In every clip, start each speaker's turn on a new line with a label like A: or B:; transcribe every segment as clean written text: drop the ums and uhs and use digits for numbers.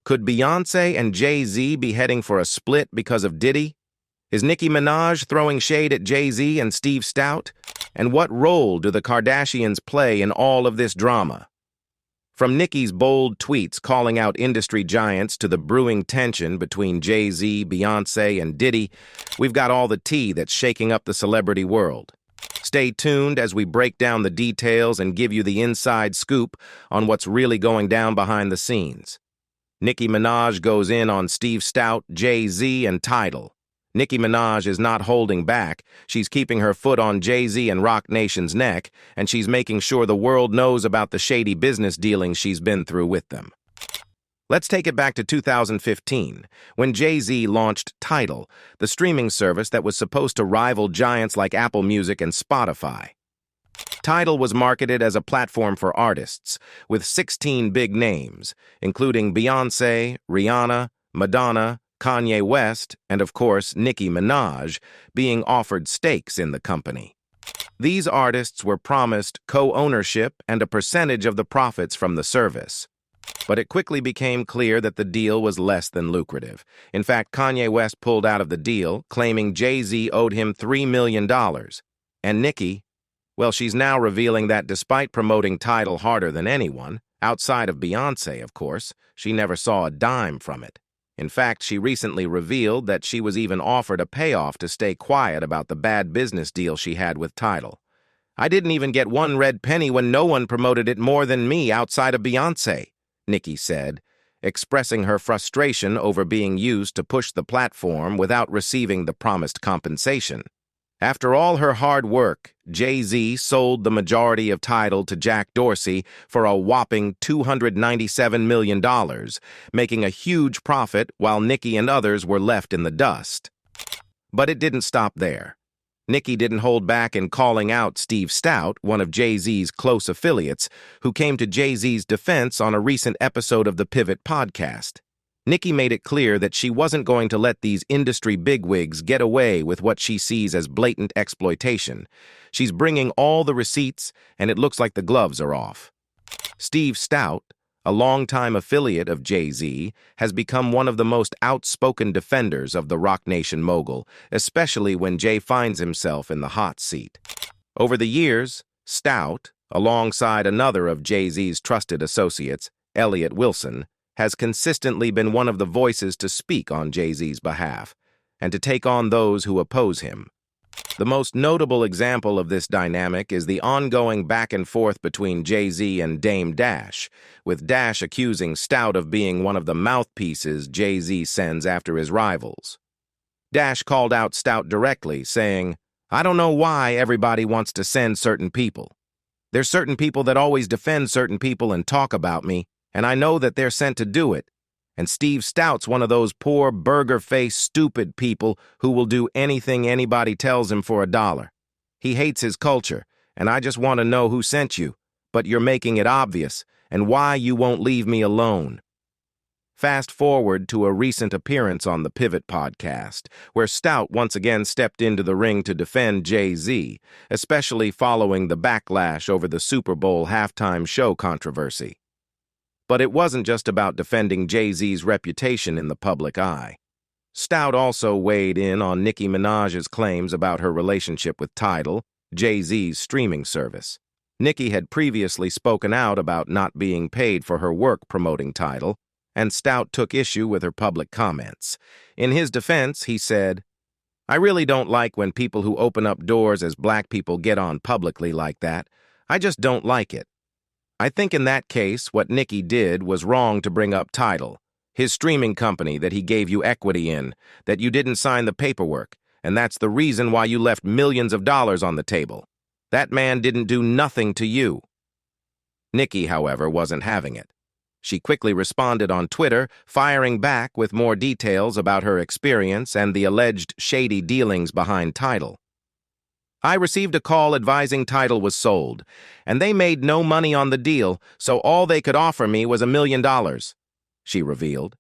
A: Could Beyonce and Jay-Z be heading for a split because of Diddy? Is Nicki Minaj throwing shade at Jay-Z and Steve Stout? And what role do the Kardashians play in all of this drama? From Nicki's bold tweets calling out industry giants to the brewing tension between Jay-Z, Beyonce, and Diddy, we've got all the tea that's shaking up the celebrity world. Stay tuned as we break down the details and give you the inside scoop on what's really going down behind the scenes. Nicki Minaj goes in on Steve Stout, Jay-Z, and Tidal. Nicki Minaj is not holding back. She's keeping her foot on Jay-Z and Roc Nation's neck, and she's making sure the world knows about the shady business dealings she's been through with them. Let's take it back to 2015, when Jay-Z launched Tidal, the streaming service that was supposed to rival giants like Apple Music and Spotify. Tidal was marketed as a platform for artists, with 16 big names, including Beyonce, Rihanna, Madonna, Kanye West, and of course Nicki Minaj, being offered stakes in the company. These artists were promised co-ownership and a percentage of the profits from the service. But it quickly became clear that the deal was less than lucrative. In fact, Kanye West pulled out of the deal, claiming Jay-Z owed him $3 million. And Nicki, well, she's now revealing that despite promoting Tidal harder than anyone, outside of Beyonce, of course, she never saw a dime from it. In fact, she recently revealed that she was even offered a payoff to stay quiet about the bad business deal she had with Tidal. "I didn't even get one red penny when no one promoted it more than me outside of Beyonce," Nicki said, expressing her frustration over being used to push the platform without receiving the promised compensation. After all her hard work, Jay-Z sold the majority of Tidal to Jack Dorsey for a whopping $297 million, making a huge profit while Nicki and others were left in the dust. But it didn't stop there. Nicki didn't hold back in calling out Steve Stout, one of Jay-Z's close affiliates, who came to Jay-Z's defense on a recent episode of the Pivot podcast. Nicki made it clear that she wasn't going to let these industry bigwigs get away with what she sees as blatant exploitation. She's bringing all the receipts, and it looks like the gloves are off. Steve Stout, a longtime affiliate of Jay-Z, has become one of the most outspoken defenders of the Roc Nation mogul, especially when Jay finds himself in the hot seat. Over the years, Stout, alongside another of Jay-Z's trusted associates, Elliott Wilson, has consistently been one of the voices to speak on Jay-Z's behalf and to take on those who oppose him. The most notable example of this dynamic is the ongoing back and forth between Jay-Z and Dame Dash, with Dash accusing Stout of being one of the mouthpieces Jay-Z sends after his rivals. Dash called out Stout directly, saying, "I don't know why everybody wants to send certain people. There's certain people that always defend certain people and talk about me, and I know that they're sent to do it. And Steve Stout's one of those poor, burger-faced, stupid people who will do anything anybody tells him for $1. He hates his culture, and I just want to know who sent you, but you're making it obvious, and why you won't leave me alone." Fast forward to a recent appearance on the Pivot podcast, where Stout once again stepped into the ring to defend Jay-Z, especially following the backlash over the Super Bowl halftime show controversy. But it wasn't just about defending Jay-Z's reputation in the public eye. Stout also weighed in on Nicki Minaj's claims about her relationship with Tidal, Jay-Z's streaming service. Nicki had previously spoken out about not being paid for her work promoting Tidal, and Stout took issue with her public comments. In his defense, he said, "I really don't like when people who open up doors as black people get on publicly like that. I just don't like it. I think in that case, what Nicki did was wrong to bring up Tidal, his streaming company that he gave you equity in, that you didn't sign the paperwork, and that's the reason why you left millions of dollars on the table. That man didn't do nothing to you." Nicki, however, wasn't having it. She quickly responded on Twitter, firing back with more details about her experience and the alleged shady dealings behind Tidal. "I received a call advising Tidal was sold, and they made no money on the deal, so all they could offer me was $1 million, she revealed.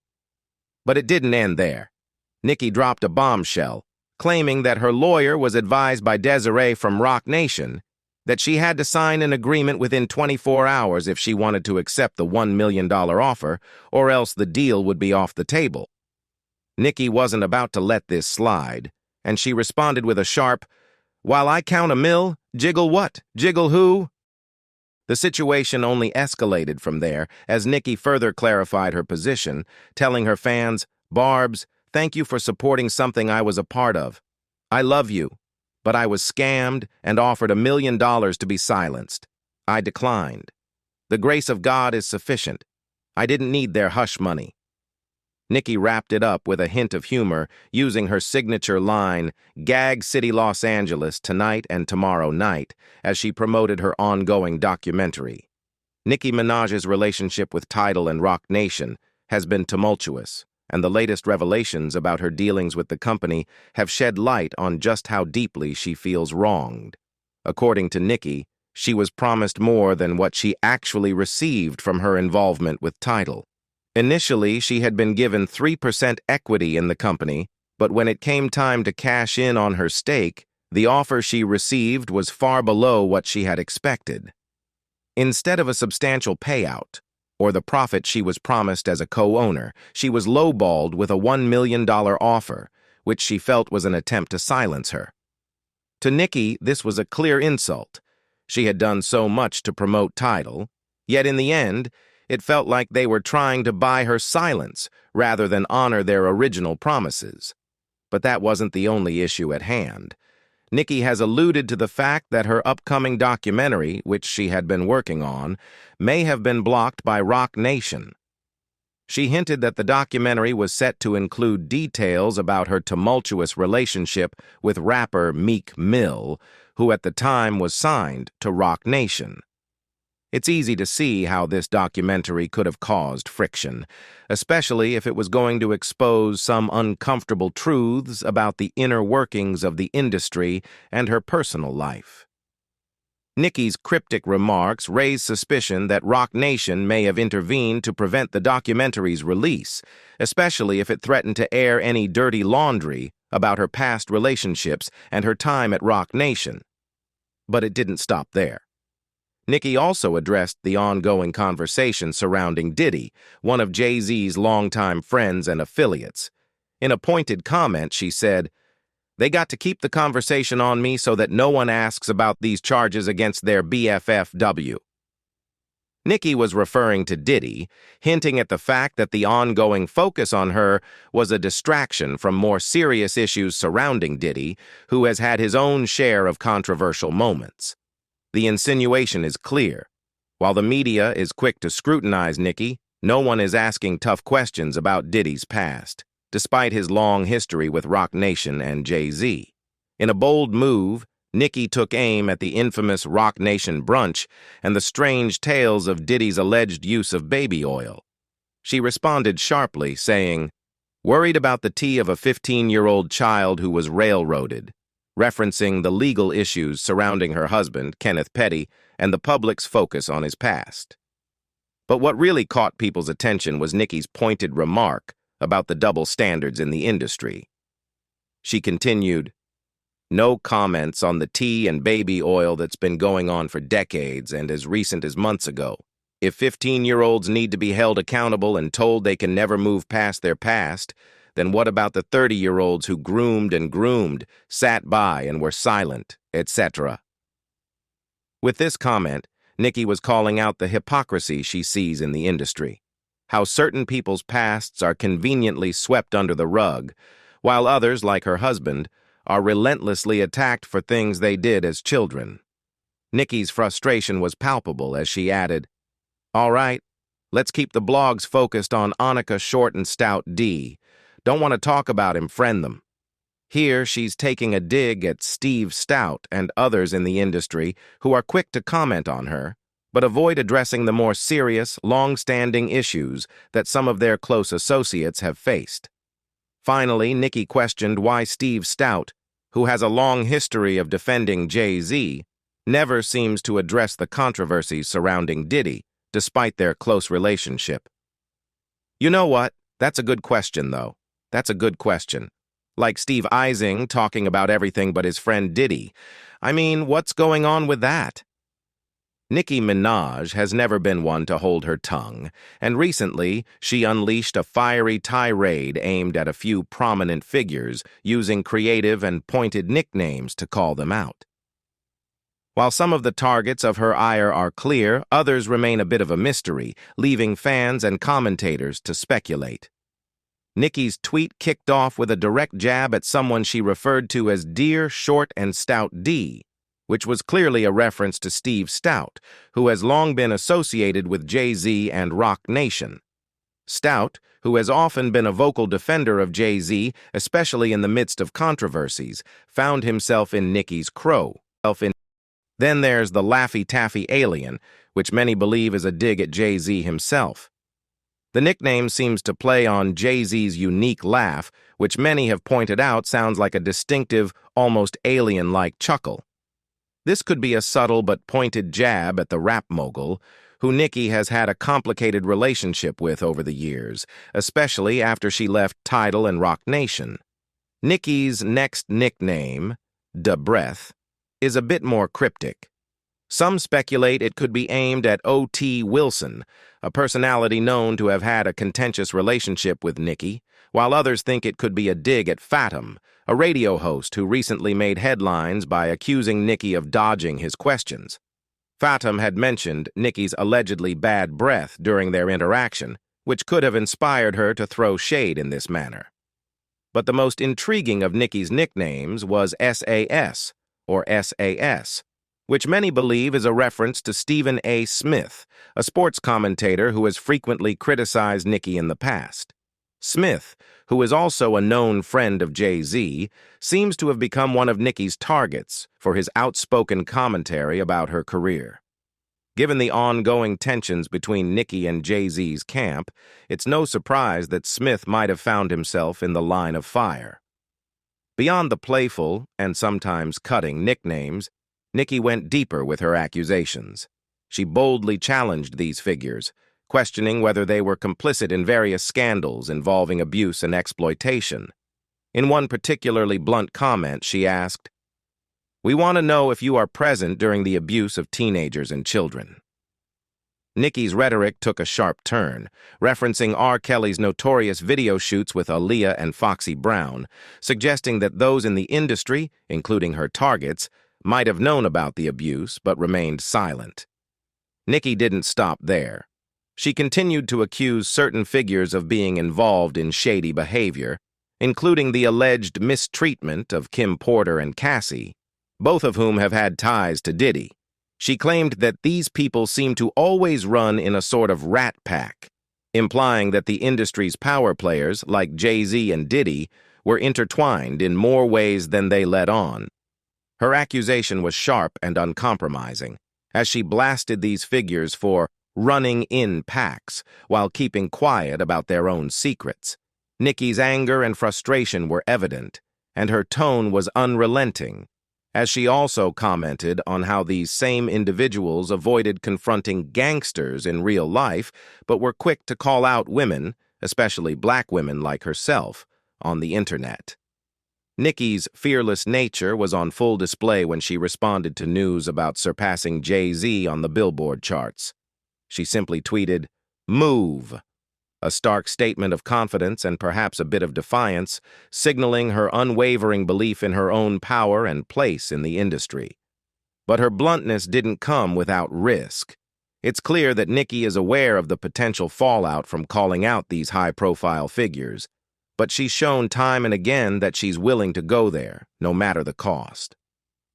A: But it didn't end there. Nicki dropped a bombshell, claiming that her lawyer was advised by Desiree from Roc Nation that she had to sign an agreement within 24 hours if she wanted to accept the $1 million offer, or else the deal would be off the table. Nicki wasn't about to let this slide, and she responded with a sharp, "While I count a mill, jiggle what? Jiggle who?" The situation only escalated from there as Nicki further clarified her position, telling her fans, "Barbs, thank you for supporting something I was a part of. I love you, but I was scammed and offered $1 million to be silenced. I declined. The grace of God is sufficient. I didn't need their hush money." Nicki wrapped it up with a hint of humor, using her signature line, "Gag City, Los Angeles, tonight and tomorrow night," as she promoted her ongoing documentary. Nicki Minaj's relationship with Tidal and Roc Nation has been tumultuous, and the latest revelations about her dealings with the company have shed light on just how deeply she feels wronged. According to Nicki, she was promised more than what she actually received from her involvement with Tidal. Initially, she had been given 3% equity in the company, but when it came time to cash in on her stake, the offer she received was far below what she had expected. Instead of a substantial payout, or the profit she was promised as a co-owner, she was lowballed with a $1 million offer, which she felt was an attempt to silence her. To Nicki, this was a clear insult. She had done so much to promote Tidal, yet in the end, it felt like they were trying to buy her silence rather than honor their original promises. But that wasn't the only issue at hand. Nicki has alluded to the fact that her upcoming documentary, which she had been working on, may have been blocked by Roc Nation. She hinted that the documentary was set to include details about her tumultuous relationship with rapper Meek Mill, who at the time was signed to Roc Nation. It's easy to see how this documentary could have caused friction, especially if it was going to expose some uncomfortable truths about the inner workings of the industry and her personal life. Nicki's cryptic remarks raised suspicion that Roc Nation may have intervened to prevent the documentary's release, especially if it threatened to air any dirty laundry about her past relationships and her time at Roc Nation. But it didn't stop there. Nicki also addressed the ongoing conversation surrounding Diddy, one of Jay-Z's longtime friends and affiliates. In a pointed comment, she said, "They got to keep the conversation on me so that no one asks about these charges against their BFFW." Nicki was referring to Diddy, hinting at the fact that the ongoing focus on her was a distraction from more serious issues surrounding Diddy, who has had his own share of controversial moments. The insinuation is clear. While the media is quick to scrutinize Nicki, no one is asking tough questions about Diddy's past, despite his long history with Roc Nation and Jay-Z. In a bold move, Nicki took aim at the infamous Roc Nation brunch and the strange tales of Diddy's alleged use of baby oil. She responded sharply, saying, "Worried about the tea of a 15-year-old child who was railroaded," referencing the legal issues surrounding her husband, Kenneth Petty, and the public's focus on his past. But what really caught people's attention was Nicki's pointed remark about the double standards in the industry. She continued, "No comments on the tea and baby oil that's been going on for decades and as recent as months ago. If 15-year-olds need to be held accountable and told they can never move past their past, then what about the 30-year-olds who groomed, sat by and were silent, etc.? With this comment, Nicki was calling out the hypocrisy she sees in the industry, how certain people's pasts are conveniently swept under the rug, while others, like her husband, are relentlessly attacked for things they did as children. Nicki's frustration was palpable as she added, "All right, let's keep the blogs focused on Annika Short and Stout D. Don't want to talk about him, friend them." Here she's taking a dig at Steve Stout and others in the industry who are quick to comment on her, but avoid addressing the more serious, long-standing issues that some of their close associates have faced. Finally, Nicki questioned why Steve Stout, who has a long history of defending Jay-Z, never seems to address the controversies surrounding Diddy, despite their close relationship. "You know what? That's a good question, though. That's a good question. Like Steve Eising talking about everything but his friend Diddy. I mean, what's going on with that? Nicki Minaj has never been one to hold her tongue, and recently she unleashed a fiery tirade aimed at a few prominent figures, using creative and pointed nicknames to call them out. While some of the targets of her ire are clear, others remain a bit of a mystery, leaving fans and commentators to speculate. Nicki's tweet kicked off with a direct jab at someone she referred to as Dear Short and Stout D, which was clearly a reference to Steve Stout, who has long been associated with Jay-Z and Roc Nation. Stout, who has often been a vocal defender of Jay-Z, especially in the midst of controversies, found himself in Nicki's crow. Then there's the Laffy Taffy Alien, which many believe is a dig at Jay-Z himself. The nickname seems to play on Jay-Z's unique laugh, which many have pointed out sounds like a distinctive, almost alien-like chuckle. This could be a subtle but pointed jab at the rap mogul, who Nicki has had a complicated relationship with over the years, especially after she left Tidal and Roc Nation. Nicki's next nickname, Da Breath, is a bit more cryptic. Some speculate it could be aimed at O.T. Wilson, a personality known to have had a contentious relationship with Nicki, while others think it could be a dig at Fathom, a radio host who recently made headlines by accusing Nicki of dodging his questions. Fathom had mentioned Nicki's allegedly bad breath during their interaction, which could have inspired her to throw shade in this manner. But the most intriguing of Nicki's nicknames was SAS, or SAS, which many believe is a reference to Stephen A. Smith, a sports commentator who has frequently criticized Nicki in the past. Smith, who is also a known friend of Jay-Z, seems to have become one of Nicki's targets for his outspoken commentary about her career. Given the ongoing tensions between Nicki and Jay-Z's camp, it's no surprise that Smith might have found himself in the line of fire. Beyond the playful and sometimes cutting nicknames, Nicki went deeper with her accusations. She boldly challenged these figures, questioning whether they were complicit in various scandals involving abuse and exploitation. In one particularly blunt comment, she asked, "We want to know if you are present during the abuse of teenagers and children." Nicki's rhetoric took a sharp turn, referencing R. Kelly's notorious video shoots with Aaliyah and Foxy Brown, suggesting that those in the industry, including her targets, might have known about the abuse but remained silent. Nicki didn't stop there. She continued to accuse certain figures of being involved in shady behavior, including the alleged mistreatment of Kim Porter and Cassie, both of whom have had ties to Diddy. She claimed that these people seem to always run in a sort of rat pack, implying that the industry's power players, like Jay-Z and Diddy, were intertwined in more ways than they let on. Her accusation was sharp and uncompromising, as she blasted these figures for running in packs while keeping quiet about their own secrets. Nicki's anger and frustration were evident, and her tone was unrelenting, as she also commented on how these same individuals avoided confronting gangsters in real life, but were quick to call out women, especially black women like herself, on the internet. Nicki's fearless nature was on full display when she responded to news about surpassing Jay-Z on the Billboard charts. She simply tweeted, "Move," a stark statement of confidence and perhaps a bit of defiance, signaling her unwavering belief in her own power and place in the industry. But her bluntness didn't come without risk. It's clear that Nicki is aware of the potential fallout from calling out these high-profile figures, but she's shown time and again that she's willing to go there, no matter the cost.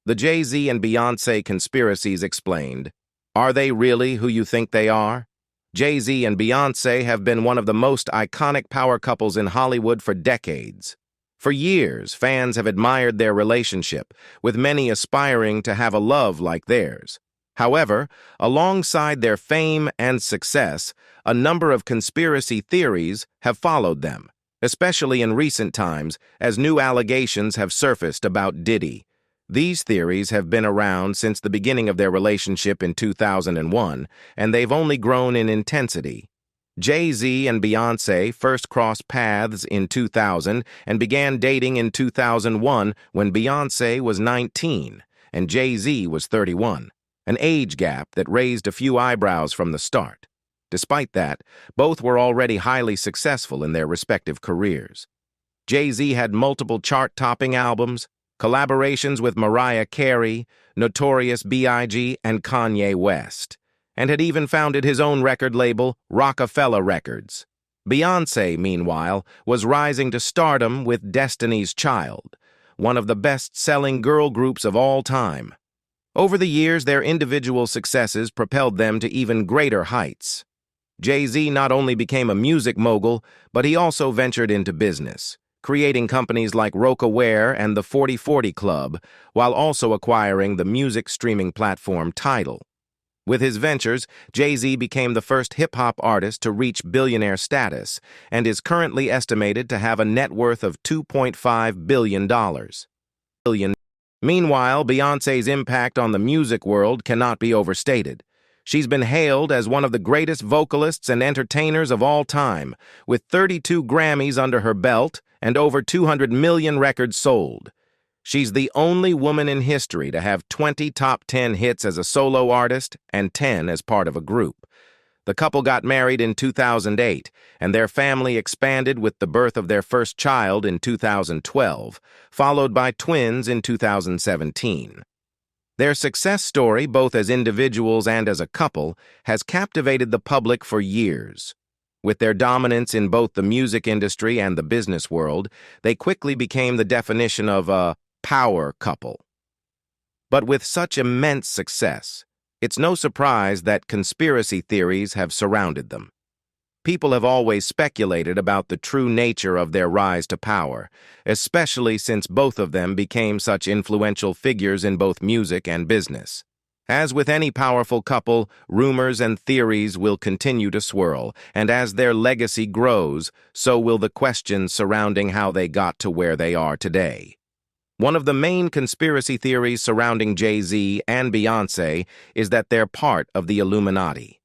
A: The Jay-Z and Beyonce conspiracies explained, are they really who you think they are? Jay-Z and Beyonce have been one of the most iconic power couples in Hollywood for decades. For years, fans have admired their relationship, with many aspiring to have a love like theirs. However, alongside their fame and success, a number of conspiracy theories have followed them, especially in recent times as new allegations have surfaced about Diddy. These theories have been around since the beginning of their relationship in 2001, and they've only grown in intensity. Jay-Z and Beyonce first crossed paths in 2000 and began dating in 2001 when Beyonce was 19 and Jay-Z was 31, an age gap that raised a few eyebrows from the start. Despite that, both were already highly successful in their respective careers. Jay-Z had multiple chart-topping albums, collaborations with Mariah Carey, Notorious B.I.G., and Kanye West, and had even founded his own record label, Rockefeller Records. Beyonce, meanwhile, was rising to stardom with Destiny's Child, one of the best-selling girl groups of all time. Over the years, their individual successes propelled them to even greater heights. Jay-Z not only became a music mogul, but he also ventured into business, creating companies like Rocawear and the 40/40 Club, while also acquiring the music streaming platform Tidal. With his ventures, Jay-Z became the first hip-hop artist to reach billionaire status and is currently estimated to have a net worth of $2.5 billion. Meanwhile, Beyoncé's impact on the music world cannot be overstated. She's been hailed as one of the greatest vocalists and entertainers of all time, with 32 Grammys under her belt and over 200 million records sold. She's the only woman in history to have 20 top 10 hits as a solo artist and 10 as part of a group. The couple got married in 2008, and their family expanded with the birth of their first child in 2012, followed by twins in 2017. Their success story, both as individuals and as a couple, has captivated the public for years. With their dominance in both the music industry and the business world, they quickly became the definition of a power couple. But with such immense success, it's no surprise that conspiracy theories have surrounded them. People have always speculated about the true nature of their rise to power, especially since both of them became such influential figures in both music and business. As with any powerful couple, rumors and theories will continue to swirl, and as their legacy grows, so will the questions surrounding how they got to where they are today. One of the main conspiracy theories surrounding Jay-Z and Beyonce is that they're part of the Illuminati.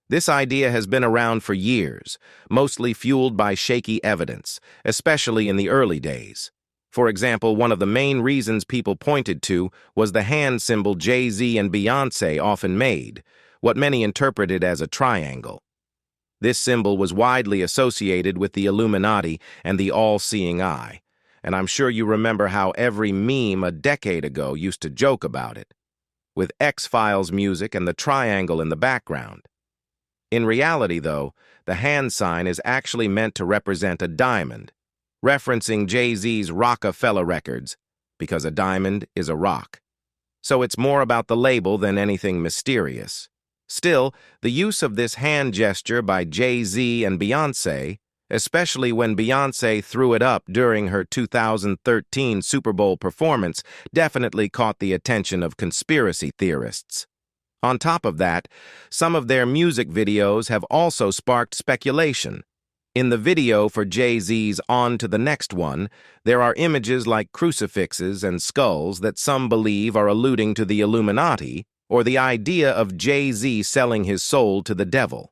A: This idea has been around for years, mostly fueled by shaky evidence, especially in the early days. For example, one of the main reasons people pointed to was the hand symbol Jay-Z and Beyonce often made, what many interpreted as a triangle. This symbol was widely associated with the Illuminati and the all-seeing eye, and I'm sure you remember how every meme a decade ago used to joke about it, with X-Files music and the triangle in the background. In reality, though, the hand sign is actually meant to represent a diamond, referencing Jay-Z's Rockefeller Records, because a diamond is a rock. So it's more about the label than anything mysterious. Still, the use of this hand gesture by Jay-Z and Beyonce, especially when Beyonce threw it up during her 2013 Super Bowl performance, definitely caught the attention of conspiracy theorists. On top of that, some of their music videos have also sparked speculation. In the video for Jay-Z's On to the Next One, there are images like crucifixes and skulls that some believe are alluding to the Illuminati or the idea of Jay-Z selling his soul to the devil.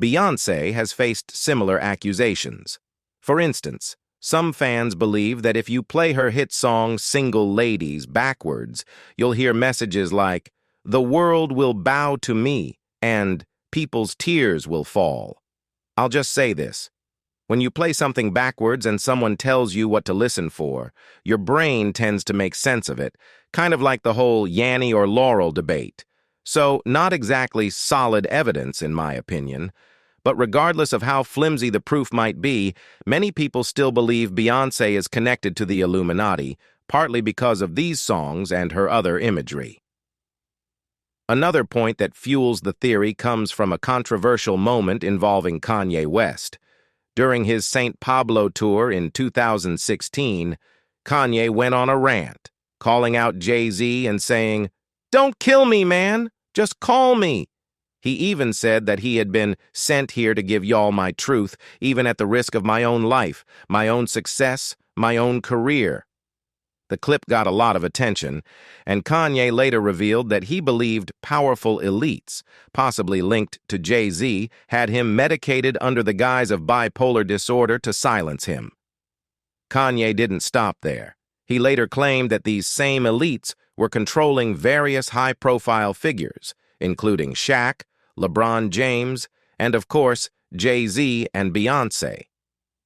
A: Beyonce has faced similar accusations. For instance, some fans believe that if you play her hit song Single Ladies backwards, you'll hear messages like, "The world will bow to me," and "People's tears will fall." I'll just say this. When you play something backwards and someone tells you what to listen for, your brain tends to make sense of it, kind of like the whole Yanny or Laurel debate. So, not exactly solid evidence, in my opinion. But regardless of how flimsy the proof might be, many people still believe Beyonce is connected to the Illuminati, partly because of these songs and her other imagery. Another point that fuels the theory comes from a controversial moment involving Kanye West. During his St. Pablo tour in 2016, Kanye went on a rant, calling out Jay-Z and saying, "Don't kill me, man. Just call me." He even said that he had been sent here to give y'all my truth, even at the risk of my own life, my own success, my own career. The clip got a lot of attention, and Kanye later revealed that he believed powerful elites, possibly linked to Jay-Z, had him medicated under the guise of bipolar disorder to silence him. Kanye didn't stop there. He later claimed that these same elites were controlling various high-profile figures, including Shaq, LeBron James, and of course, Jay-Z and Beyonce.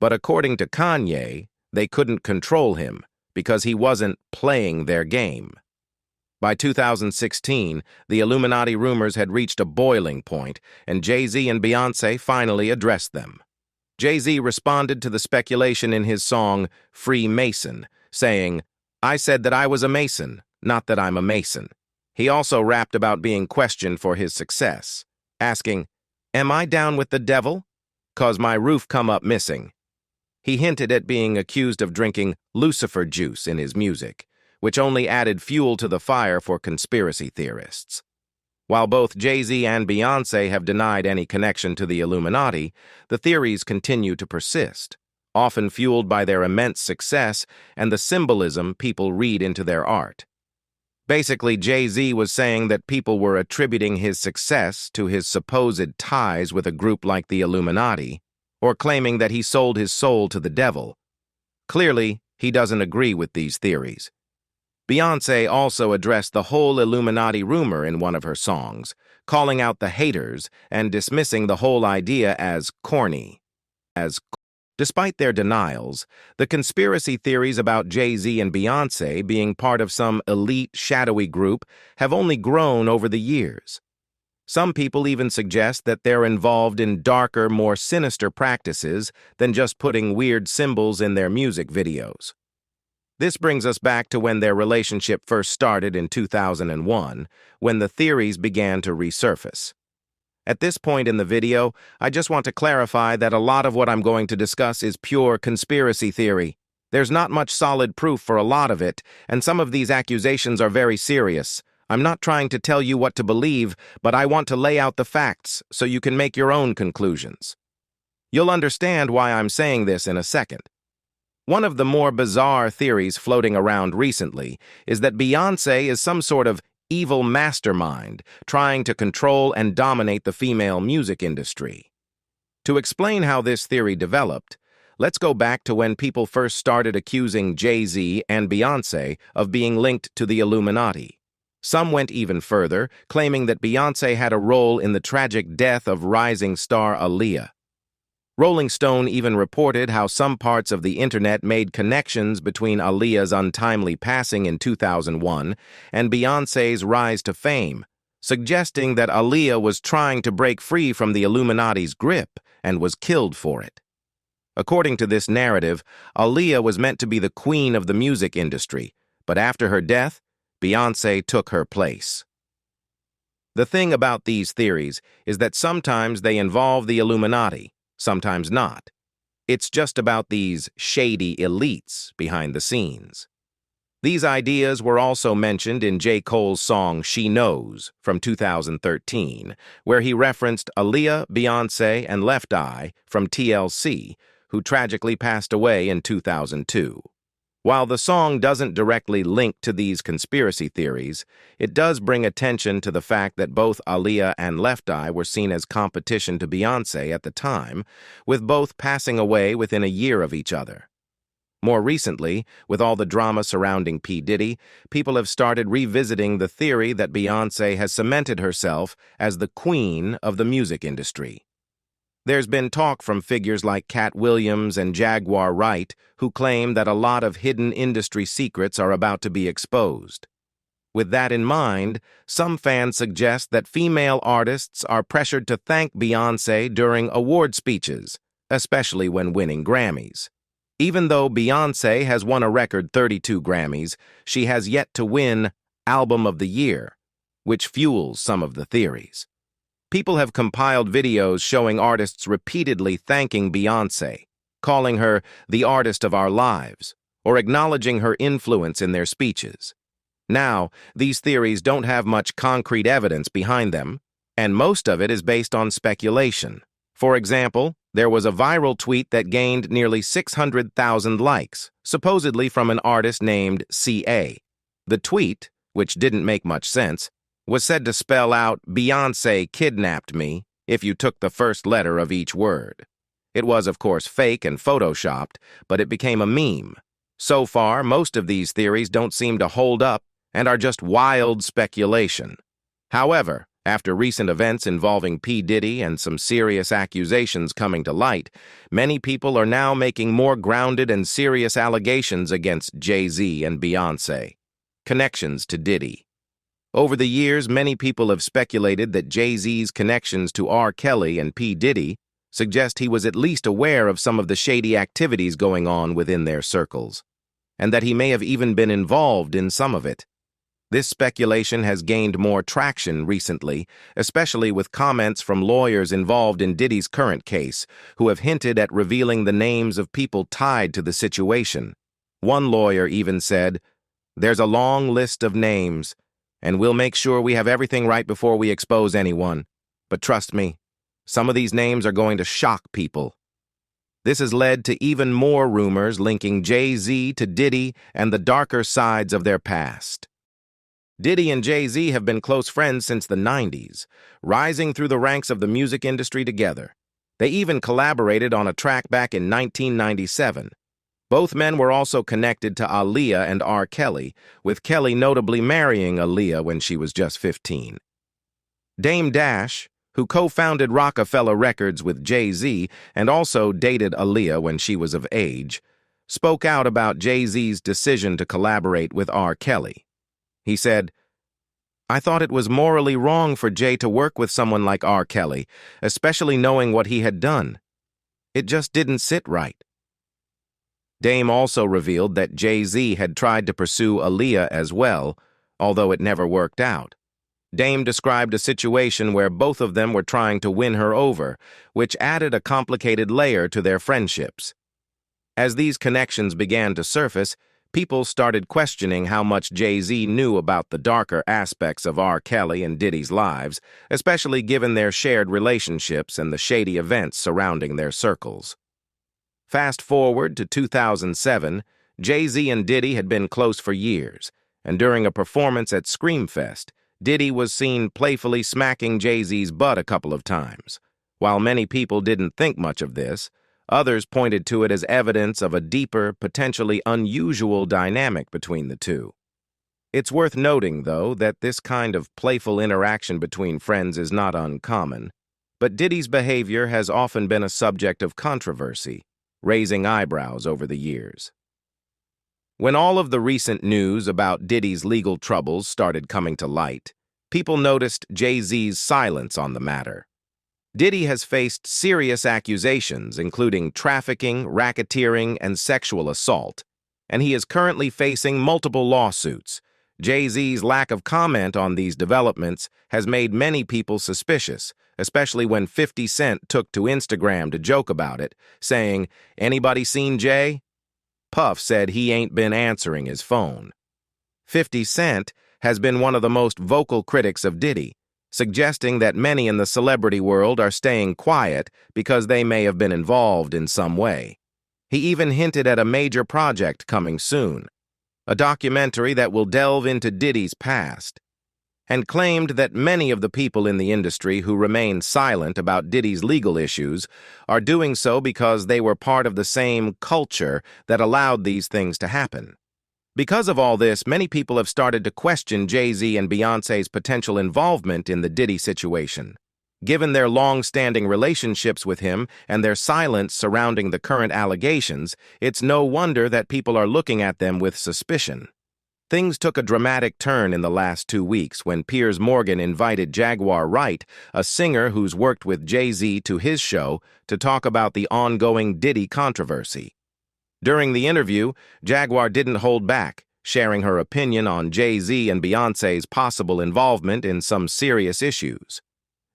A: But according to Kanye, they couldn't control him because he wasn't playing their game. By 2016, the Illuminati rumors had reached a boiling point, and Jay-Z and Beyonce finally addressed them. Jay-Z responded to the speculation in his song Free Mason, saying, "I said that I was a Mason, not that I'm a Mason." He also rapped about being questioned for his success, asking, "Am I down with the devil? 'Cause my roof come up missing." He hinted at being accused of drinking Lucifer juice in his music, which only added fuel to the fire for conspiracy theorists. While both Jay-Z and Beyonce have denied any connection to the Illuminati, the theories continue to persist, often fueled by their immense success and the symbolism people read into their art. Basically, Jay-Z was saying that people were attributing his success to his supposed ties with a group like the Illuminati, or claiming that he sold his soul to the devil. Clearly, he doesn't agree with these theories. Beyonce also addressed the whole Illuminati rumor in one of her songs, calling out the haters and dismissing the whole idea as corny. Despite their denials, the conspiracy theories about Jay-Z and Beyonce being part of some elite, shadowy group have only grown over the years. Some people even suggest that they're involved in darker, more sinister practices than just putting weird symbols in their music videos. This brings us back to when their relationship first started in 2001, when the theories began to resurface. At this point in the video, I just want to clarify that a lot of what I'm going to discuss is pure conspiracy theory. There's not much solid proof for a lot of it, and some of these accusations are very serious. I'm not trying to tell you what to believe, but I want to lay out the facts so you can make your own conclusions. You'll understand why I'm saying this in a second. One of the more bizarre theories floating around recently is that Beyonce is some sort of evil mastermind trying to control and dominate the female music industry. To explain how this theory developed, let's go back to when people first started accusing Jay-Z and Beyonce of being linked to the Illuminati. Some went even further, claiming that Beyonce had a role in the tragic death of rising star Aaliyah. Rolling Stone even reported how some parts of the internet made connections between Aaliyah's untimely passing in 2001 and Beyonce's rise to fame, suggesting that Aaliyah was trying to break free from the Illuminati's grip and was killed for it. According to this narrative, Aaliyah was meant to be the queen of the music industry, but after her death, Beyonce took her place. The thing about these theories is that sometimes they involve the Illuminati, sometimes not. It's just about these shady elites behind the scenes. These ideas were also mentioned in J. Cole's song She Knows from 2013, where he referenced Aaliyah, Beyonce, and Left Eye from TLC, who tragically passed away in 2002. While the song doesn't directly link to these conspiracy theories, it does bring attention to the fact that both Aaliyah and Left Eye were seen as competition to Beyonce at the time, with both passing away within a year of each other. More recently, with all the drama surrounding P. Diddy, people have started revisiting the theory that Beyonce has cemented herself as the queen of the music industry. There's been talk from figures like Cat Williams and Jaguar Wright who claim that a lot of hidden industry secrets are about to be exposed. With that in mind, some fans suggest that female artists are pressured to thank Beyonce during award speeches, especially when winning Grammys. Even though Beyonce has won a record 32 Grammys, she has yet to win Album of the Year, which fuels some of the theories. People have compiled videos showing artists repeatedly thanking Beyonce, calling her the artist of our lives, or acknowledging her influence in their speeches. Now, these theories don't have much concrete evidence behind them, and most of it is based on speculation. For example, There was a viral tweet that gained nearly 600,000 likes, supposedly from an artist named CA. The tweet, which didn't make much sense, was said to spell out "Beyonce kidnapped me" if you took the first letter of each word. It was, of course, fake and photoshopped, but it became a meme. So far, most of these theories don't seem to hold up and are just wild speculation. However, after recent events involving P. Diddy and some serious accusations coming to light, many people are now making more grounded and serious allegations against Jay-Z and Beyonce. Connections to Diddy. Over the years, many people have speculated that Jay-Z's connections to R. Kelly and P. Diddy suggest he was at least aware of some of the shady activities going on within their circles, and that he may have even been involved in some of it. This speculation has gained more traction recently, especially with comments from lawyers involved in Diddy's current case, who have hinted at revealing the names of people tied to the situation. One lawyer even said, "There's a long list of names, and we'll make sure we have everything right before we expose anyone. But trust me, some of these names are going to shock people." This has led to even more rumors linking Jay-Z to Diddy and the darker sides of their past. Diddy and Jay-Z have been close friends since the 90s, rising through the ranks of the music industry together. They even collaborated on a track back in 1997. Both men were also connected to Aaliyah and R. Kelly, with Kelly notably marrying Aaliyah when she was just 15. Dame Dash, who co-founded Rockefeller Records with Jay-Z and also dated Aaliyah when she was of age, spoke out about Jay-Z's decision to collaborate with R. Kelly. He said, "I thought it was morally wrong for Jay to work with someone like R. Kelly, especially knowing what he had done. It just didn't sit right." Dame also revealed that Jay-Z had tried to pursue Aaliyah as well, although it never worked out. Dame described a situation where both of them were trying to win her over, which added a complicated layer to their friendships. As these connections began to surface, people started questioning how much Jay-Z knew about the darker aspects of R. Kelly and Diddy's lives, especially given their shared relationships and the shady events surrounding their circles. Fast forward to 2007, Jay-Z and Diddy had been close for years, and during a performance at Screamfest, Diddy was seen playfully smacking Jay-Z's butt a couple of times. While many people didn't think much of this, others pointed to it as evidence of a deeper, potentially unusual dynamic between the two. It's worth noting, though, that this kind of playful interaction between friends is not uncommon, but Diddy's behavior has often been a subject of controversy, raising eyebrows over the years. When all of the recent news about Diddy's legal troubles started coming to light, people noticed Jay-Z's silence on the matter. Diddy has faced serious accusations, including trafficking, racketeering, and sexual assault, and he is currently facing multiple lawsuits. Jay-Z's lack of comment on these developments has made many people suspicious, especially when 50 Cent took to Instagram to joke about it, saying, "Anybody seen Jay?" Puff said he ain't been answering his phone. 50 Cent has been one of the most vocal critics of Diddy, suggesting that many in the celebrity world are staying quiet because they may have been involved in some way. He even hinted at a major project coming soon, a documentary that will delve into Diddy's past, and claimed that many of the people in the industry who remain silent about Diddy's legal issues are doing so because they were part of the same culture that allowed these things to happen. Because of all this, many people have started to question Jay-Z and Beyonce's potential involvement in the Diddy situation. Given their long-standing relationships with him and their silence surrounding the current allegations, it's no wonder that people are looking at them with suspicion. Things took a dramatic turn in the last 2 weeks when Piers Morgan invited Jaguar Wright, a singer who's worked with Jay-Z, to his show to talk about the ongoing Diddy controversy. During the interview, Jaguar didn't hold back, sharing her opinion on Jay-Z and Beyonce's possible involvement in some serious issues.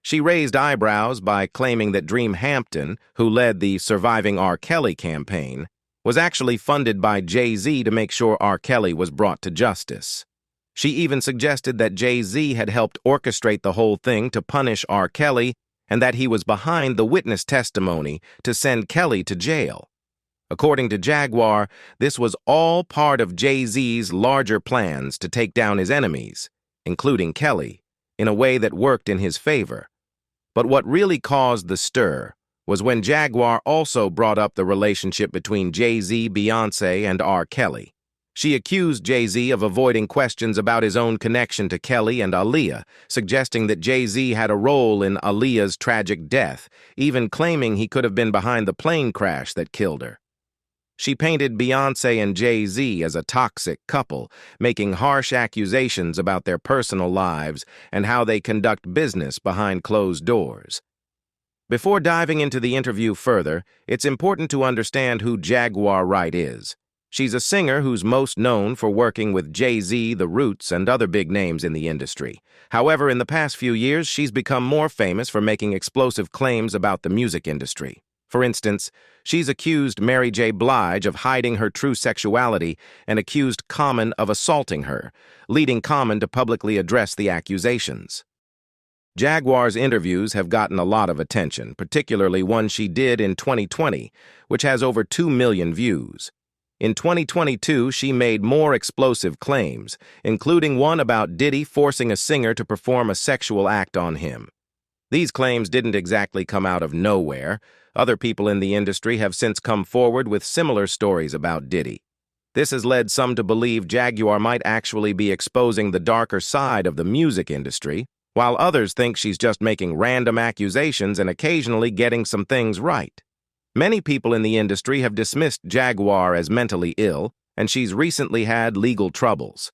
A: She raised eyebrows by claiming that Dream Hampton, who led the Surviving R. Kelly campaign, was actually funded by Jay-Z to make sure R. Kelly was brought to justice. She even suggested that Jay-Z had helped orchestrate the whole thing to punish R. Kelly and that he was behind the witness testimony to send Kelly to jail. According to Jaguar, this was all part of Jay-Z's larger plans to take down his enemies, including Kelly, in a way that worked in his favor. But what really caused the stir was when Jaguar also brought up the relationship between Jay-Z, Beyonce, and R. Kelly. She accused Jay-Z of avoiding questions about his own connection to Kelly and Aaliyah, suggesting that Jay-Z had a role in Aaliyah's tragic death, even claiming he could have been behind the plane crash that killed her. She painted Beyonce and Jay-Z as a toxic couple, making harsh accusations about their personal lives and how they conduct business behind closed doors. Before diving into the interview further, it's important to understand who Jaguar Wright is. She's a singer who's most known for working with Jay-Z, The Roots, and other big names in the industry. However, in the past few years, she's become more famous for making explosive claims about the music industry. For instance, she's accused Mary J. Blige of hiding her true sexuality and accused Common of assaulting her, leading Common to publicly address the accusations. Jaguar's interviews have gotten a lot of attention, particularly one she did in 2020, which has over 2 million views. In 2022, she made more explosive claims, including one about Diddy forcing a singer to perform a sexual act on him. These claims didn't exactly come out of nowhere. Other people in the industry have since come forward with similar stories about Diddy. This has led some to believe Jaguar might actually be exposing the darker side of the music industry, while others think she's just making random accusations and occasionally getting some things right. Many people in the industry have dismissed Jaguar as mentally ill, and she's recently had legal troubles.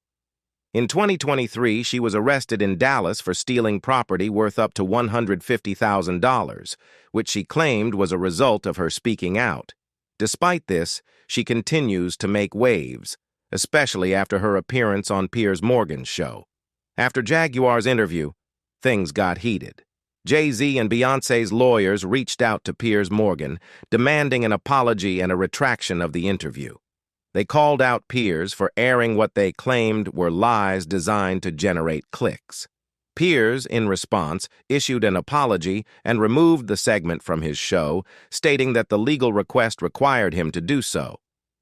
A: In 2023, she was arrested in Dallas for stealing property worth up to $150,000, which she claimed was a result of her speaking out. Despite this, she continues to make waves, especially after her appearance on Piers Morgan's show. After Jaguar's interview, things got heated. Jay-Z and Beyonce's lawyers reached out to Piers Morgan, demanding an apology and a retraction of the interview. They called out Piers for airing what they claimed were lies designed to generate clicks. Piers, in response, issued an apology and removed the segment from his show, stating that the legal request required him to do so.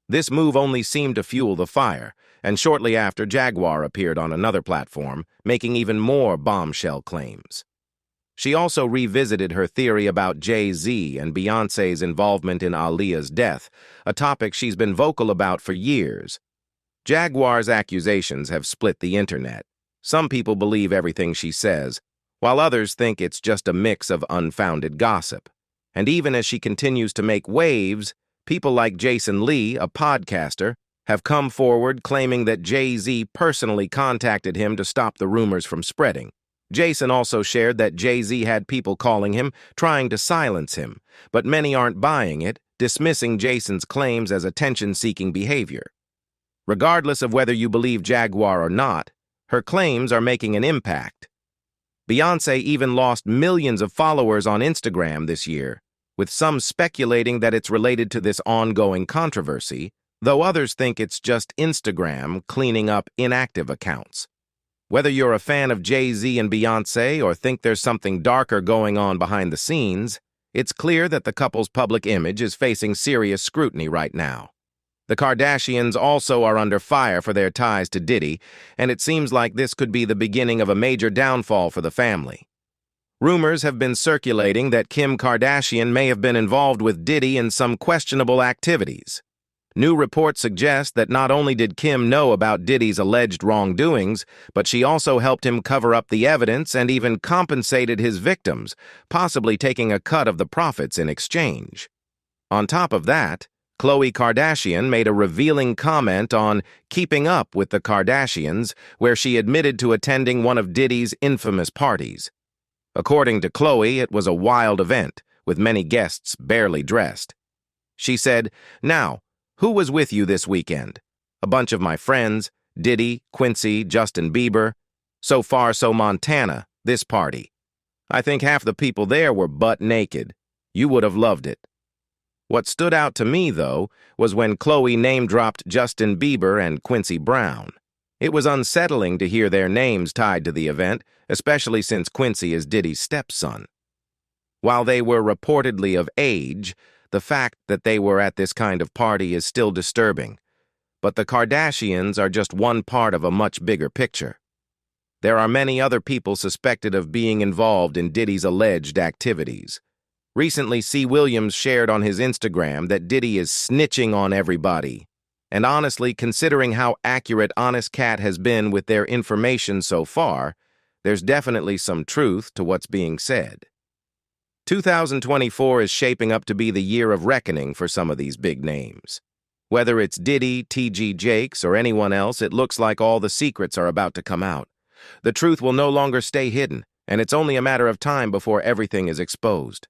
A: This move only seemed to fuel the fire, and shortly after, Jaguar appeared on another platform, making even more bombshell claims. She also revisited her theory about Jay-Z and Beyonce's involvement in Aaliyah's death, a topic she's been vocal about for years. Jaguar's accusations have split the internet. Some people believe everything she says, while others think it's just a mix of unfounded gossip. And even as she continues to make waves, people like Jason Lee, a podcaster, have come forward claiming that Jay-Z personally contacted him to stop the rumors from spreading. Jason also shared that Jay-Z had people calling him, trying to silence him, but many aren't buying it, dismissing Jason's claims as attention-seeking behavior. Regardless of whether you believe Jaguar or not, her claims are making an impact. Beyonce even lost millions of followers on Instagram this year, with some speculating that it's related to this ongoing controversy, though others think it's just Instagram cleaning up inactive accounts. Whether you're a fan of Jay-Z and Beyonce or think there's something darker going on behind the scenes, it's clear that the couple's public image is facing serious scrutiny right now. The Kardashians also are under fire for their ties to Diddy, and it seems like this could be the beginning of a major downfall for the family. Rumors have been circulating that Kim Kardashian may have been involved with Diddy in some questionable activities. New reports suggest that not only did Kim know about Diddy's alleged wrongdoings, but she also helped him cover up the evidence and even compensated his victims, possibly taking a cut of the profits in exchange. On top of that, Khloe Kardashian made a revealing comment on Keeping Up with the Kardashians, where she admitted to attending one of Diddy's infamous parties. According to Khloe, it was a wild event, with many guests barely dressed. She said, "Now, who was with you this weekend? A bunch of my friends, Diddy, Quincy, Justin Bieber. So far, so Montana, this party. I think half the people there were butt naked. You would have loved it." What stood out to me, though, was when Khloe name-dropped Justin Bieber and Quincy Brown. It was unsettling to hear their names tied to the event, especially since Quincy is Diddy's stepson. While they were reportedly of age, the fact that they were at this kind of party is still disturbing. But the Kardashians are just one part of a much bigger picture. There are many other people suspected of being involved in Diddy's alleged activities. Recently, C. Williams shared on his Instagram that Diddy is snitching on everybody. And honestly, considering how accurate Honest Cat has been with their information so far, there's definitely some truth to what's being said. 2024 is shaping up to be the year of reckoning for some of these big names. Whether it's Diddy, T.G. Jakes, or anyone else, it looks like all the secrets are about to come out. The truth will no longer stay hidden, and it's only a matter of time before everything is exposed.